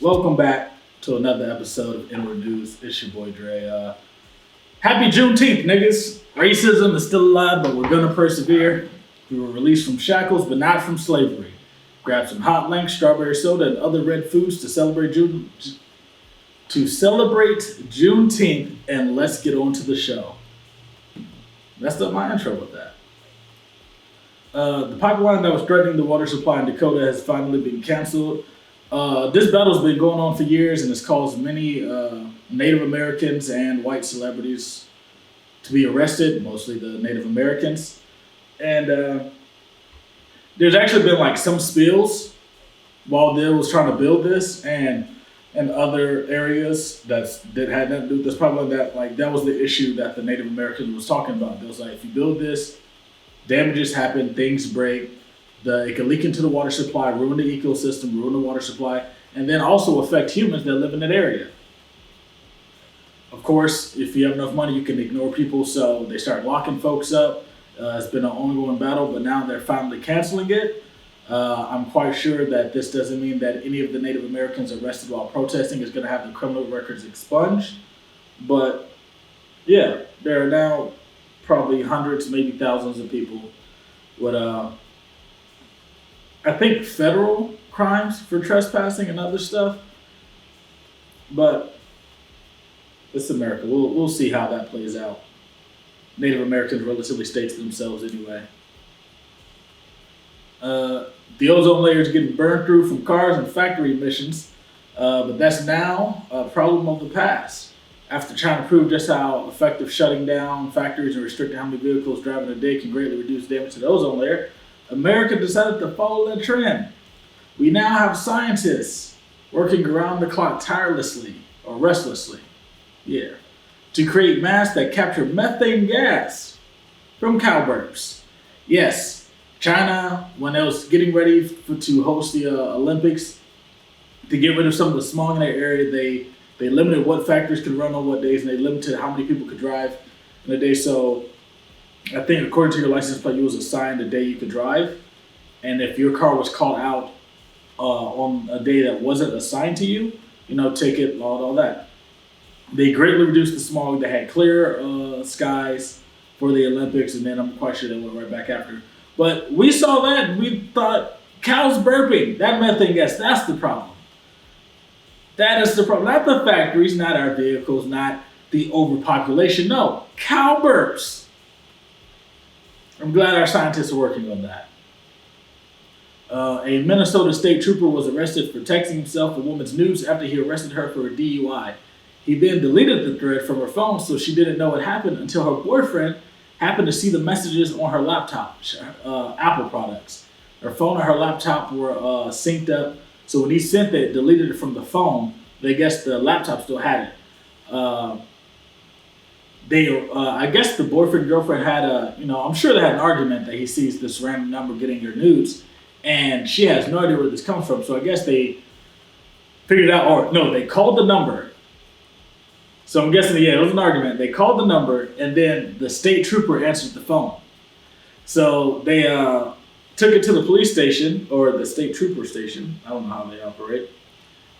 Welcome back to another episode of Inword News. It's your boy Dre. Happy Juneteenth, niggas. Racism is still alive, but we're gonna persevere. We were released from shackles, but not from slavery. Grab some hot links, strawberry soda, and other red foods to celebrate Juneteenth, and let's get on to the show. Messed up my intro with that. The pipeline that was threatening the water supply in Dakota has finally been canceled. This battle's been going on for years and has caused many Native Americans and white celebrities to be arrested, mostly the Native Americans. And there's actually been like some spills while they was trying to build this, and other areas that had nothing to do with this pipeline. That was the issue that the Native Americans was talking about. It was like, if you build this, damages happen, things break. It can leak into the water supply, ruin the ecosystem, ruin the water supply, and then also affect humans that live in that area. Of course, if you have enough money, you can ignore people, so they start locking folks up. It's been an ongoing battle, but now they're finally canceling it. I'm quite sure that this doesn't mean that any of the Native Americans arrested while protesting is going to have their criminal records expunged. But yeah, there are now probably hundreds, maybe thousands of people with I think federal crimes for trespassing and other stuff, but it's America. We'll see how that plays out. Native Americans relatively stay to themselves anyway. The ozone layer is getting burned through from cars and factory emissions, but that's now a problem of the past. After trying to prove just how effective shutting down factories and restricting how many vehicles driving a day can greatly reduce damage to the ozone layer, America decided to follow that trend. We now have scientists working around the clock tirelessly, or restlessly, to create masks that capture methane gas from cow burps. Yes, China, when it was getting ready to host the Olympics, to get rid of some of the smog in their area, they limited what factories could run on what days, and they limited how many people could drive in a day. So I think according to your license plate, you was assigned a day you could drive. And if your car was called out on a day that wasn't assigned to you, ticket, all that. They greatly reduced the smog. They had clear skies for the Olympics, and then I'm quite sure they went right back after. But we saw that, and we thought, cows burping, that methane gas, that's the problem. That is the problem. Not the factories, not our vehicles, not the overpopulation. No, cow burps. I'm glad our scientists are working on that. A Minnesota state trooper was arrested for texting himself a woman's nudes after he arrested her for a DUI. He then deleted the thread from her phone, so she didn't know what happened until her boyfriend happened to see the messages on her laptop, Apple products. Her phone and her laptop were synced up, so when he sent it, deleted it from the phone, I guess the laptop still had it. I guess the boyfriend girlfriend had I'm sure they had an argument that he sees this random number getting your nudes, and she has no idea where this comes from. So I guess they figured out, or no, they called the number. So I'm guessing, it was an argument. They called the number, and then the state trooper answered the phone. So they took it to the police station, or the state trooper station. I don't know how they operate.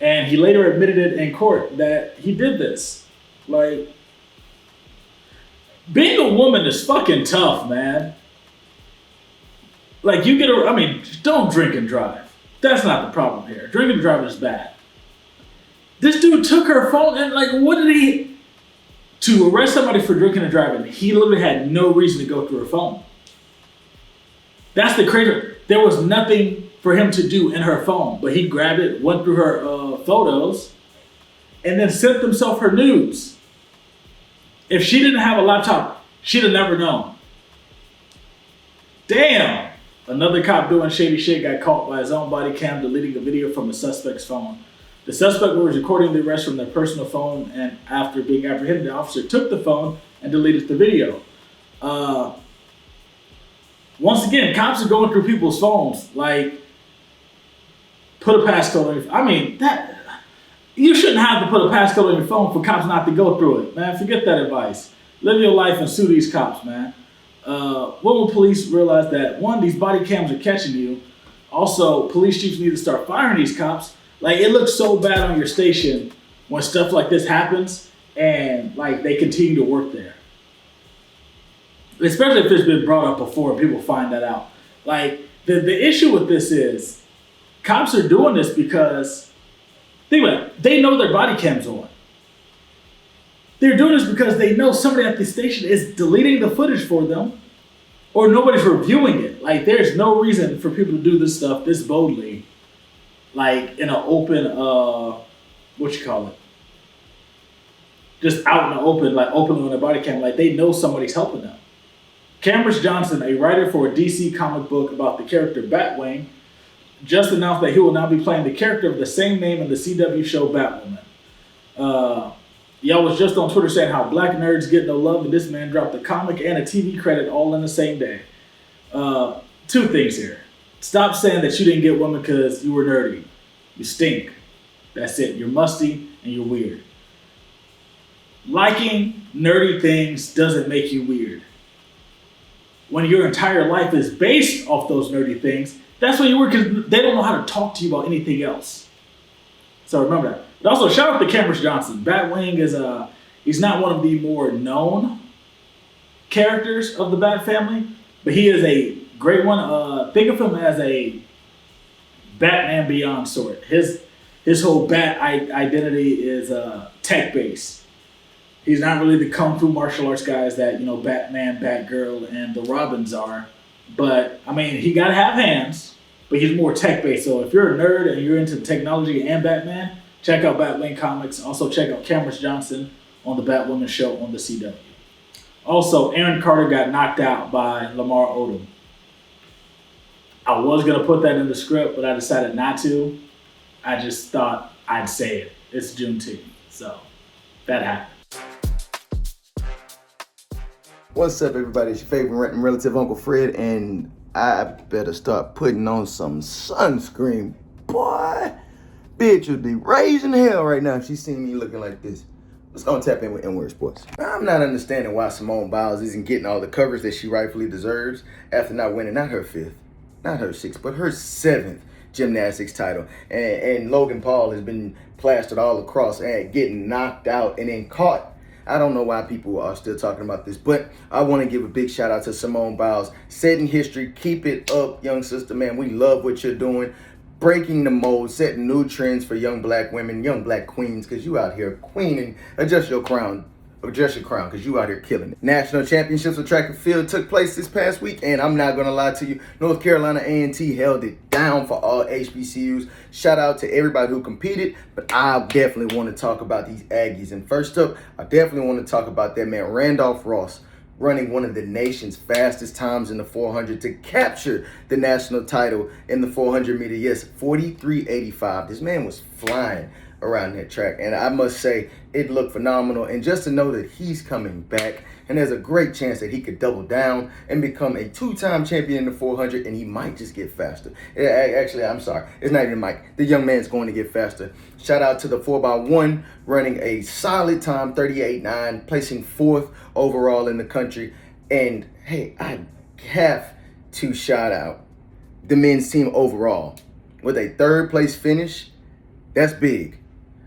And he later admitted it in court that he did this. Being a woman is fucking tough, man. Don't drink and drive. That's not the problem here. Drinking and driving is bad. This dude took her phone and to arrest somebody for drinking and driving, he literally had no reason to go through her phone. That's the crazy. There was nothing for him to do in her phone, but he grabbed it, went through her photos, and then sent himself her nudes. If she didn't have a laptop, she'd have never known. Damn! Another cop doing shady shit got caught by his own body cam deleting a video from the suspect's phone. The suspect was recording the arrest from their personal phone, and after being apprehended, the officer took the phone and deleted the video. Once again, cops are going through people's phones, put a passcode on you shouldn't have to put a passcode on your phone for cops not to go through it, man. Forget that advice. Live your life and sue these cops, man. When will police realize that, one, these body cams are catching you? Also, police chiefs need to start firing these cops. Like, it looks so bad on your station when stuff like this happens and like they continue to work there. Especially if it's been brought up before and people find that out. Like, the issue with this is cops are doing this because, think about it, they know their body cam's on. They're doing this because they know somebody at the station is deleting the footage for them or nobody's reviewing it. Like, there's no reason for people to do this stuff this boldly, like in an open, just out in the open, like openly on their body cam. Like, they know somebody's helping them. Cameron Johnson, a writer for a DC comic book about the character Batwing, just announced that he will now be playing the character of the same name in the CW show Batwoman. Y'all was just on Twitter saying how black nerds get no love, and this man dropped a comic and a TV credit all in the same day. Two things here. Stop saying that you didn't get women because you were nerdy. You stink. That's it. You're musty and you're weird. Liking nerdy things doesn't make you weird. When your entire life is based off those nerdy things, that's when you're weird, because they don't know how to talk to you about anything else. So remember that. But also, shout out to Cameron Johnson. Batwing is he's not one of the more known characters of the Bat family, but he is a great one. Think of him as a Batman Beyond sort. His whole Bat identity is tech-based. He's not really the kung fu martial arts guys that, you know, Batman, Batgirl, and the Robins are. But, I mean, he got to have hands, but he's more tech-based. So if you're a nerd and you're into technology and Batman, check out Batwing Comics. Also, check out Cameron Johnson on the Batwoman show on the CW. Also, Aaron Carter got knocked out by Lamar Odom. I was going to put that in the script, but I decided not to. I just thought I'd say it. It's Juneteenth, so that happened. What's up, everybody? It's your favorite relative, Uncle Fred, and I better start putting on some sunscreen. Boy, bitch would be raising hell right now if she seen me looking like this. Let's go and tap in with Inword Sports. I'm not understanding why Simone Biles isn't getting all the coverage that she rightfully deserves after not winning, not her fifth, not her sixth, but her seventh gymnastics title. And Logan Paul has been plastered all across and getting knocked out and then caught. I don't know why people are still talking about this, but I want to give a big shout out to Simone Biles. Setting history, keep it up, young sister, man. We love what you're doing. Breaking the mold, setting new trends for young black women, young black queens, because you out here queening. Adjust your crown, because you out here killing it. National championships of track and field took place this past week, and I'm not going to lie to you, North Carolina A&T held it down for all HBCUs. Shout out to everybody who competed, but I definitely want to talk about these Aggies. And first up, I definitely want to talk about that man, Randolph Ross, running one of the nation's fastest times in the 400 to capture the national title in the 400 meter. Yes, 43.85. This man was flying around that track, and I must say it looked phenomenal. And just to know that he's coming back, and there's a great chance that he could double down and become a two-time champion in the 400, and he might just get faster. Actually, I'm sorry, it's not even Mike. The young man's going to get faster. Shout out to the 4x1 running a solid time, 38.9, placing 4th overall in the country. And hey, I have to shout out the men's team overall with a 3rd place finish. That's big.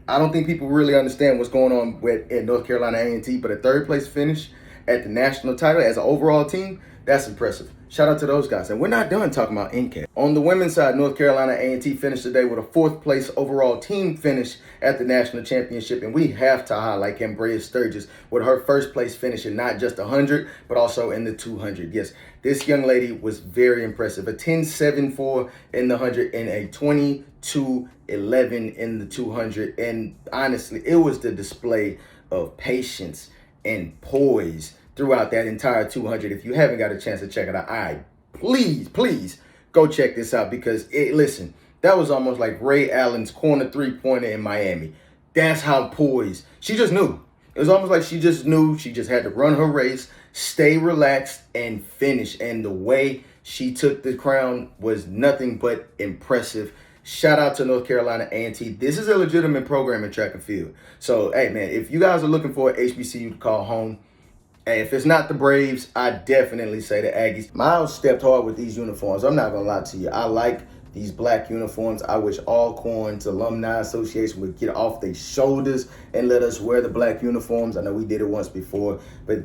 I don't think people really understand what's going on at North Carolina A&T, but a 3rd place finish at the national title as an overall team, that's impressive. Shout out to those guys. And we're not done talking about NCAT. On the women's side, North Carolina A&T finished today with a 4th place overall team finish at the national championship. And we have to highlight Cambria Sturgis with her 1st place finish in not just 100, but also in the 200. Yes, this young lady was very impressive. A 10.74 in the 100 and a 22.11 in the 200. And honestly, it was the display of patience and poise throughout that entire 200. If you haven't got a chance to check it out, please go check this out, because listen, that was almost like Ray Allen's corner 3-pointer in Miami. That's how poised. She just knew. It was almost like she just knew she just had to run her race, stay relaxed, and finish. And the way she took the crown was nothing but impressive. Shout out to North Carolina A&T. This is a legitimate program in track and field. So, hey, man, if you guys are looking for an HBCU to call home, hey, if it's not the Braves, I definitely say the Aggies. Miles stepped hard with these uniforms. I'm not going to lie to you. I like these black uniforms. I wish Alcorn's Alumni Association would get off their shoulders and let us wear the black uniforms. I know we did it once before, but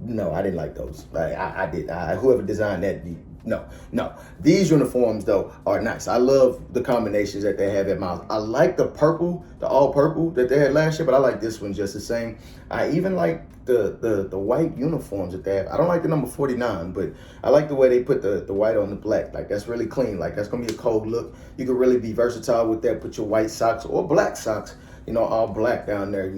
no, I didn't like those. Whoever designed that, no. These uniforms, though, are nice. I love the combinations that they have at Miles. I like the purple, the all purple that they had last year, but I like this one just the same. I even like the white uniforms that they have. I don't like the number 49, but I like the way they put the white on the black. Like, that's really clean. Like, that's going to be a cold look. You can really be versatile with that. Put your white socks or black socks, all black down there.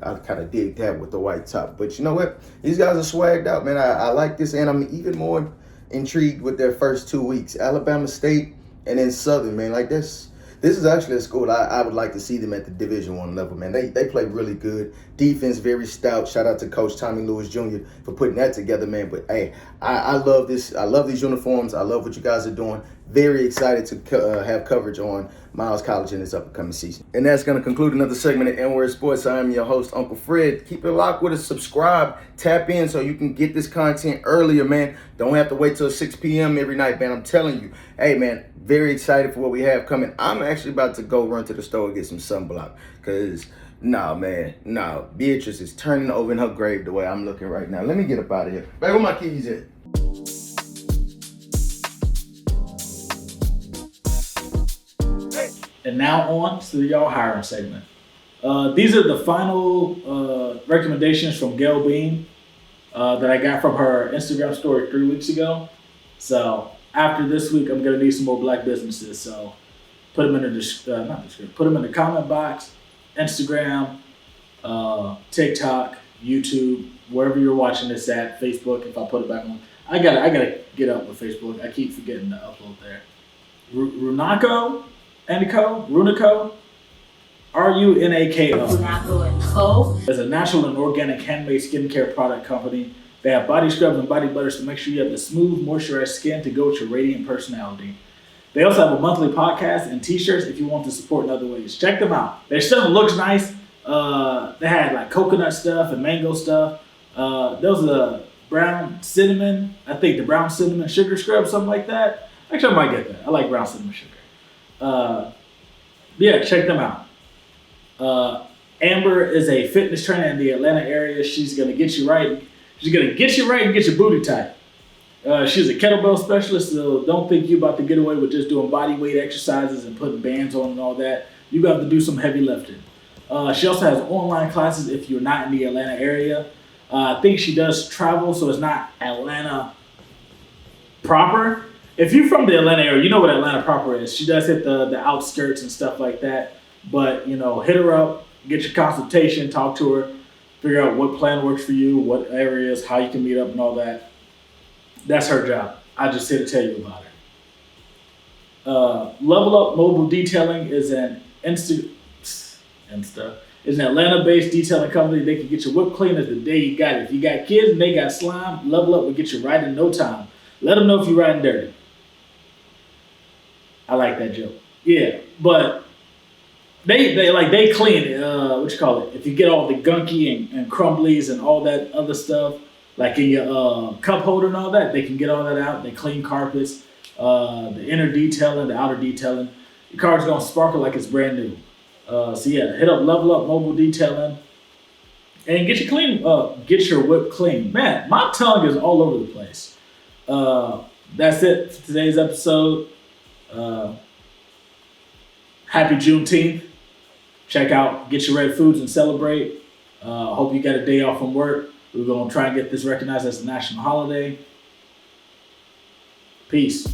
I kind of dig that with the white top. But you know what? These guys are swagged out, man. I like this, and I'm even more intrigued with their first 2 weeks. Alabama State and then Southern, man. Like, this is actually a school I would like to see them at the Division I level, man. They play really good. Defense very stout. Shout out to Coach Tommy Lewis Jr. for putting that together, man. But hey, I love this. I love these uniforms. I love what you guys are doing. Very excited to have coverage on Miles College in this upcoming season. And that's going to conclude another segment of Inword Sports. I am your host, Uncle Fred. Keep it locked with us. Subscribe. Tap in so you can get this content earlier, man. Don't have to wait till 6 p.m. every night, man. I'm telling you. Hey, man, very excited for what we have coming. I'm actually about to go run to the store and get some sunblock because, Beatrice is turning over in her grave the way I'm looking right now. Let me get up out of here. Back where my keys at? And now on to y'all hiring segment. These are the final recommendations from Gail Bean that I got from her Instagram story 3 weeks ago. So after this week, I'm gonna need some more black businesses. So put them in the put them in the comment box, Instagram, TikTok, YouTube, wherever you're watching this at, Facebook. If I put it back on, I gotta get up with Facebook. I keep forgetting to upload there. Runako. Runico, RUNAKO. Is a natural and organic handmade skincare product company. They have body scrubs and body butters to make sure you have the smooth, moisturized skin to go with your radiant personality. They also have a monthly podcast and t-shirts if you want to support in other ways. Check them out. Their stuff looks nice. They had like coconut stuff and mango stuff. There was a brown cinnamon, I think the brown cinnamon sugar scrub, something like that. Actually, I might get that. I like brown cinnamon sugar. Check them out. Amber is a fitness trainer in the Atlanta area. She's gonna get you right. She's gonna get you right and get your booty tight. She's a kettlebell specialist, so don't think you're about to get away with just doing body weight exercises and putting bands on and all that. You got to do some heavy lifting. She also has online classes if you're not in the Atlanta area. I think she does travel, so it's not Atlanta proper. If you're from the Atlanta area, you know what Atlanta proper is. She does hit the outskirts and stuff like that. But, hit her up, get your consultation, talk to her, figure out what plan works for you, what areas, how you can meet up and all that. That's her job. I just here to tell you about her. Level Up Mobile Detailing is an is an Atlanta-based detailing company. They can get your whip clean as the day you got it. If you got kids and they got slime, Level Up will get you right in no time. Let them know if you're riding dirty. I like that joke. Yeah, but they clean it. If you get all the gunky and crumblies and all that other stuff, like in your cup holder and all that, they can get all that out. They clean carpets, the inner detailing, the outer detailing. Your car's gonna sparkle like it's brand new. Hit up Level Up Mobile Detailing and get your whip clean. Man, my tongue is all over the place. That's it for today's episode. Happy Juneteenth. Check out Get Your Red Foods and celebrate. Hope you got a day off from work. We're going to try and get this recognized as a national holiday. Peace.